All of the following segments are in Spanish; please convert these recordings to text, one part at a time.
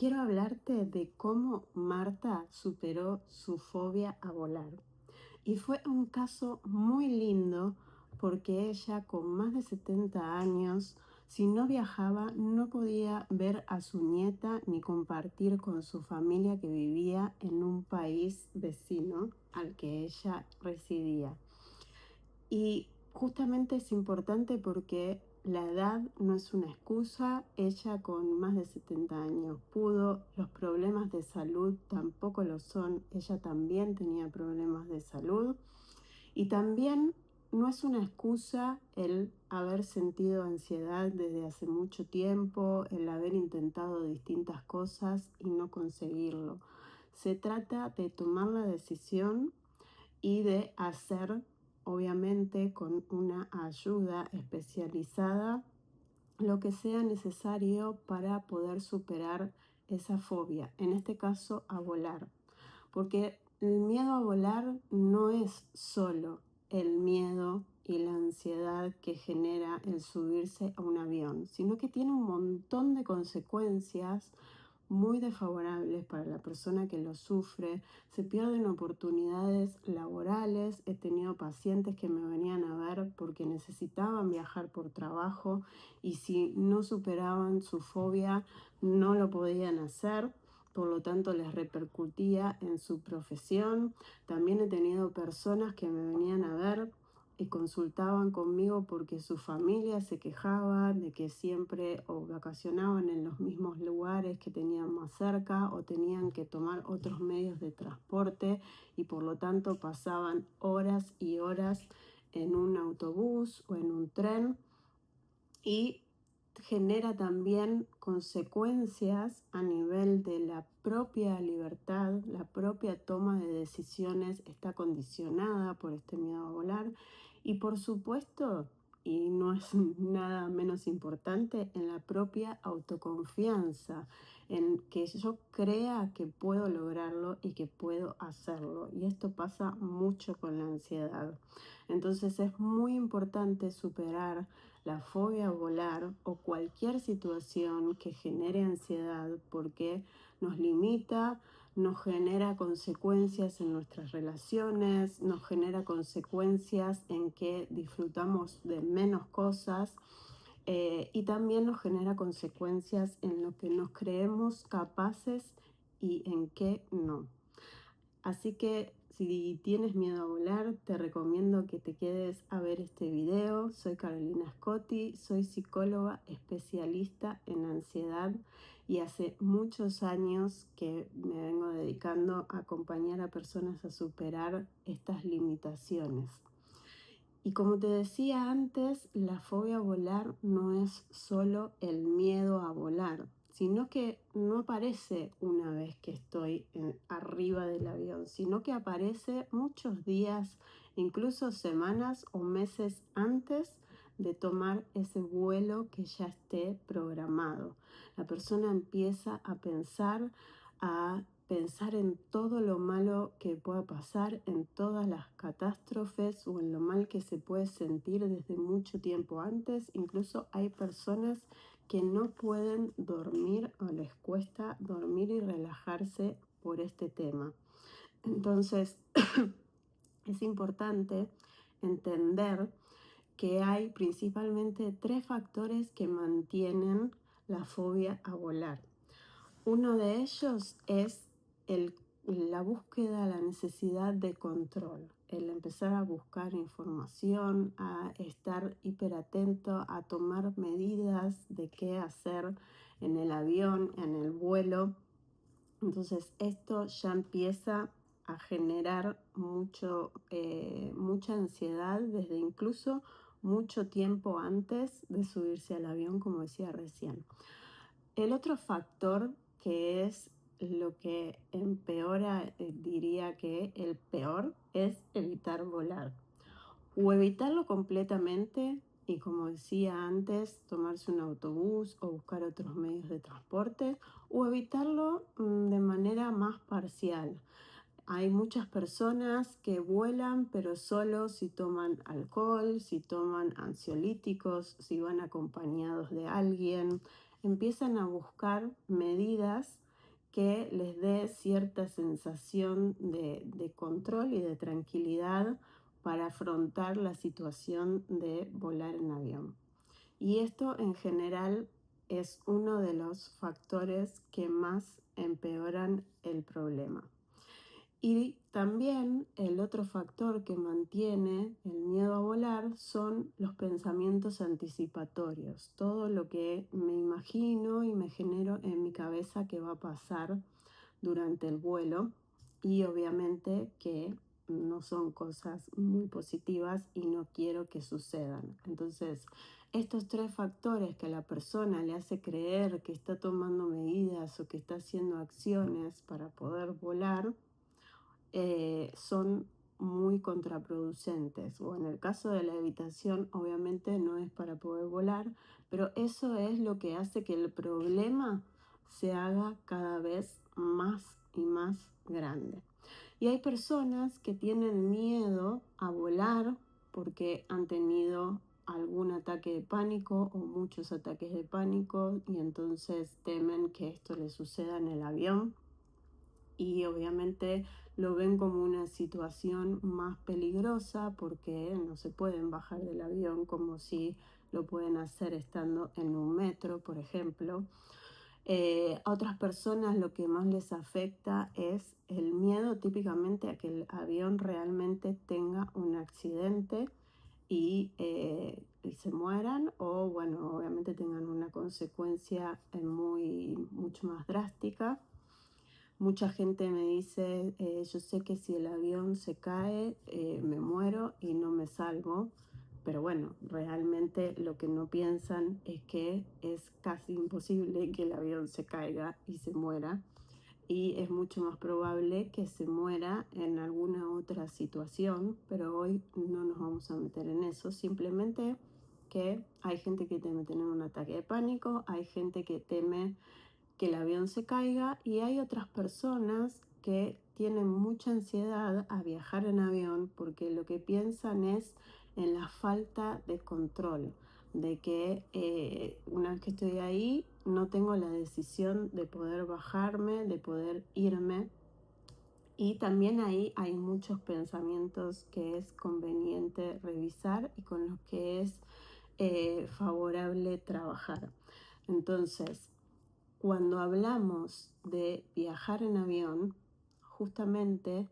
quiero hablarte de cómo Marta superó su fobia a volar. Y fue un caso muy lindo porque ella con más de 70 años, si no viajaba, no podía ver a su nieta ni compartir con su familia que vivía en un país vecino al que ella residía. Y justamente es importante porque la edad no es una excusa. Ella con más de 70 años pudo, los problemas de salud tampoco lo son. Ella también tenía problemas de salud. Y también no es una excusa el haber sentido ansiedad desde hace mucho tiempo, el haber intentado distintas cosas y no conseguirlo. Se trata de tomar la decisión y de hacer, obviamente, con una ayuda especializada, lo que sea necesario para poder superar esa fobia, en este caso a volar. Porque el miedo a volar no es solo el miedo y la ansiedad que genera el subirse a un avión, sino que tiene un montón de consecuencias muy desfavorables para la persona que lo sufre. Se pierden oportunidades laborales. He tenido pacientes que me venían a ver porque necesitaban viajar por trabajo y si no superaban su fobia no lo podían hacer. Por lo tanto, les repercutía en su profesión. También he tenido personas que me venían a ver y consultaban conmigo porque su familia se quejaba de que siempre o vacacionaban en los mismos lugares que tenían más cerca o tenían que tomar otros medios de transporte y por lo tanto pasaban horas y horas en un autobús o en un tren y genera también consecuencias a nivel de la propia libertad. La propia toma de decisiones está condicionada por este miedo a volar y por supuesto, y no es nada menos importante, en la propia autoconfianza, en que yo crea que puedo lograrlo y que puedo hacerlo. Y esto pasa mucho con la ansiedad. Entonces es muy importante superar la fobia a volar o cualquier situación que genere ansiedad porque nos limita, nos genera consecuencias en nuestras relaciones, nos genera consecuencias en que disfrutamos de menos cosas y también nos genera consecuencias en lo que nos creemos capaces y en qué no. Así que si tienes miedo a volar, te recomiendo que te quedes a ver este video. Soy Carolina Scotti, soy psicóloga especialista en ansiedad y hace muchos años que me vengo dedicando a acompañar a personas a superar estas limitaciones. Y como te decía antes, la fobia a volar no es solo el miedo a volar, sino que no aparece una vez que estoy arriba del avión, sino que aparece muchos días, incluso semanas o meses antes de tomar ese vuelo que ya esté programado. La persona empieza a pensar en todo lo malo que pueda pasar, en todas las catástrofes o en lo mal que se puede sentir desde mucho tiempo antes. Incluso hay personas que no pueden dormir o les cuesta dormir y relajarse por este tema. Entonces, es importante entender que hay principalmente 3 factores que mantienen la fobia a volar. Uno de ellos es la búsqueda, la necesidad de control, el empezar a buscar información, a estar hiperatento, a tomar medidas de qué hacer en el avión, en el vuelo. Entonces esto ya empieza a generar mucha ansiedad desde incluso mucho tiempo antes de subirse al avión, como decía recién. El otro factor que es lo que empeora, diría que el peor, es evitar volar. O evitarlo completamente y, como decía antes, tomarse un autobús o buscar otros medios de transporte, o evitarlo de manera más parcial. Hay muchas personas que vuelan, pero solo si toman alcohol, si toman ansiolíticos, si van acompañados de alguien. Empiezan a buscar medidas que les dé cierta sensación de control y de tranquilidad para afrontar la situación de volar en avión. Y esto en general es uno de los factores que más empeoran el problema. Y también el otro factor que mantiene el miedo a volar son los pensamientos anticipatorios, todo lo que me imagino y me genero en mi cabeza que va a pasar durante el vuelo, y obviamente que no son cosas muy positivas y no quiero que sucedan. Entonces, estos tres factores que a la persona le hace creer que está tomando medidas o que está haciendo acciones para poder volar, son muy contraproducentes. O en el caso de la evitación, obviamente no es para poder volar, pero eso es lo que hace que el problema se haga cada vez más y más grande. Y hay personas que tienen miedo a volar porque han tenido algún ataque de pánico o muchos ataques de pánico, y entonces temen que esto les suceda en el avión, y obviamente lo ven como una situación más peligrosa porque no se pueden bajar del avión como si lo pueden hacer estando en un metro, por ejemplo. A otras personas lo que más les afecta es el miedo típicamente a que el avión realmente tenga un accidente y se mueran, o bueno, obviamente tengan una consecuencia mucho más drástica. Mucha gente me dice, yo sé que si el avión se cae, me muero y no me salvo, pero bueno, realmente lo que no piensan es que es casi imposible que el avión se caiga y se muera, y es mucho más probable que se muera en alguna otra situación, pero hoy no nos vamos a meter en eso, simplemente que hay gente que teme tener un ataque de pánico, hay gente que teme que el avión se caiga, y hay otras personas que tienen mucha ansiedad a viajar en avión porque lo que piensan es en la falta de control, de que una vez que estoy ahí no tengo la decisión de poder bajarme, de poder irme. Y también ahí hay muchos pensamientos que es conveniente revisar y con los que es favorable trabajar. Entonces, cuando hablamos de viajar en avión, justamente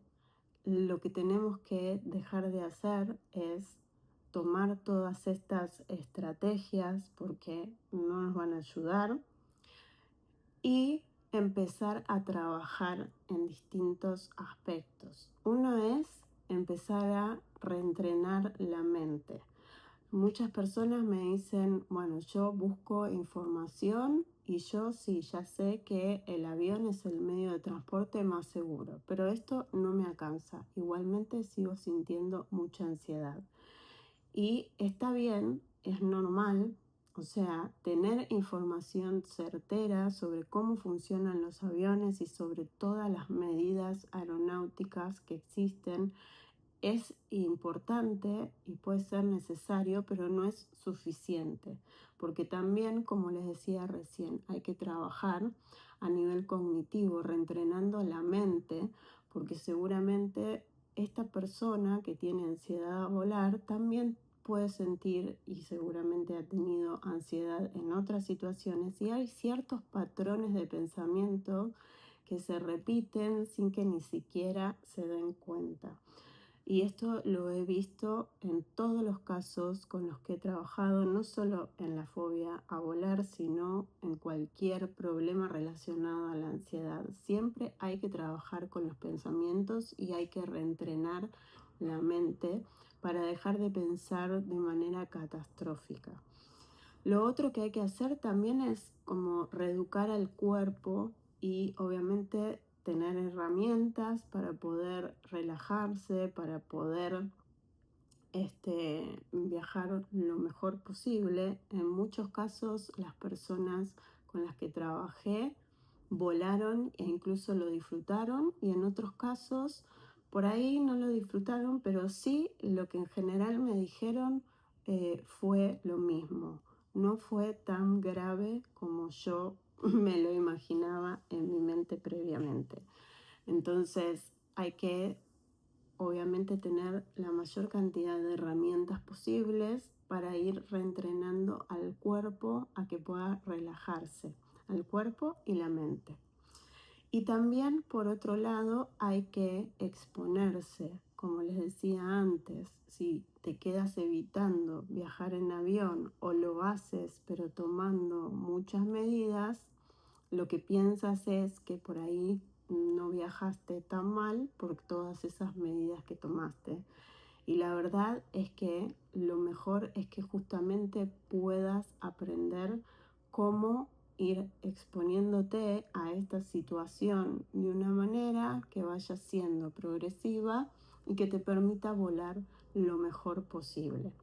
lo que tenemos que dejar de hacer es tomar todas estas estrategias porque no nos van a ayudar, y empezar a trabajar en distintos aspectos. Uno es empezar a reentrenar la mente. Muchas personas me dicen, bueno, yo busco información y yo sí, ya sé que el avión es el medio de transporte más seguro, pero esto no me alcanza. Igualmente sigo sintiendo mucha ansiedad. Y está bien, es normal, o sea, tener información certera sobre cómo funcionan los aviones y sobre todas las medidas aeronáuticas que existen es importante y puede ser necesario, pero no es suficiente, porque también, como les decía recién, hay que trabajar a nivel cognitivo, reentrenando la mente, porque seguramente esta persona que tiene ansiedad a volar también puede sentir y seguramente ha tenido ansiedad en otras situaciones, y hay ciertos patrones de pensamiento que se repiten sin que ni siquiera se den cuenta. Y esto lo he visto en todos los casos con los que he trabajado, no solo en la fobia a volar, sino en cualquier problema relacionado a la ansiedad. Siempre hay que trabajar con los pensamientos y hay que reentrenar la mente para dejar de pensar de manera catastrófica. Lo otro que hay que hacer también es como reeducar al cuerpo y obviamente tener herramientas para poder relajarse, para poder viajar lo mejor posible. En muchos casos las personas con las que trabajé volaron e incluso lo disfrutaron, y en otros casos por ahí no lo disfrutaron, pero sí lo que en general me dijeron fue lo mismo. No fue tan grave como yo me lo imaginaba en mi mente obviamente. Entonces hay que obviamente tener la mayor cantidad de herramientas posibles para ir reentrenando al cuerpo a que pueda relajarse, al cuerpo y la mente. Y también, por otro lado, hay que exponerse. Como les decía antes, si te quedas evitando viajar en avión o lo haces pero tomando muchas medidas, lo que piensas es que por ahí no viajaste tan mal por todas esas medidas que tomaste. Y la verdad es que lo mejor es que justamente puedas aprender cómo ir exponiéndote a esta situación de una manera que vaya siendo progresiva y que te permita volar lo mejor posible.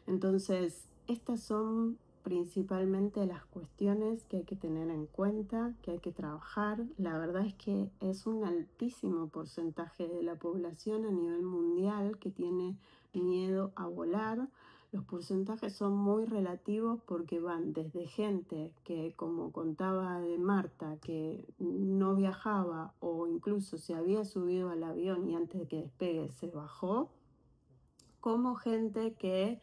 Entonces, estas son principalmente las cuestiones que hay que tener en cuenta, que hay que trabajar. La verdad es que es un altísimo porcentaje de la población a nivel mundial que tiene miedo a volar. Los porcentajes son muy relativos porque van desde gente que, como contaba de Marta, que no viajaba o incluso se había subido al avión y antes de que despegue se bajó, como gente que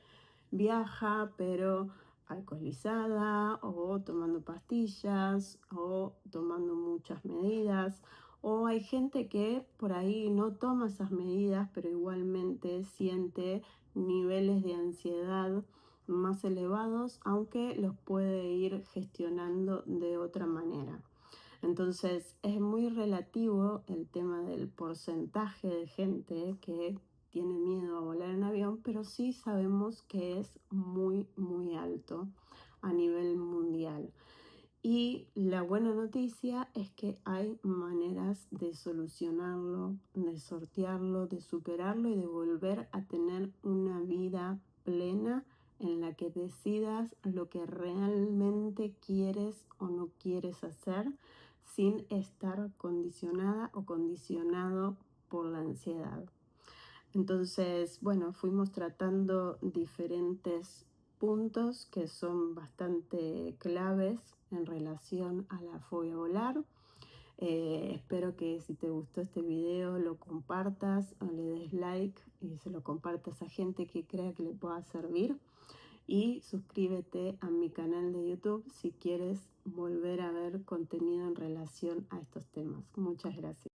viaja pero alcoholizada o tomando pastillas o tomando muchas medidas, o hay gente que por ahí no toma esas medidas pero igualmente siente niveles de ansiedad más elevados, aunque los puede ir gestionando de otra manera. Entonces es muy relativo el tema del porcentaje de gente que tiene miedo a volar en avión, pero sí sabemos que es muy, muy alto a nivel mundial. Y la buena noticia es que hay maneras de solucionarlo, de sortearlo, de superarlo y de volver a tener una vida plena en la que decidas lo que realmente quieres o no quieres hacer sin estar condicionada o condicionado por la ansiedad. Entonces, bueno, fuimos tratando diferentes puntos que son bastante claves en relación a la fobia a volar. Espero que si te gustó este video lo compartas o le des like y se lo compartas a gente que crea que le pueda servir. Y suscríbete a mi canal de YouTube si quieres volver a ver contenido en relación a estos temas. Muchas gracias.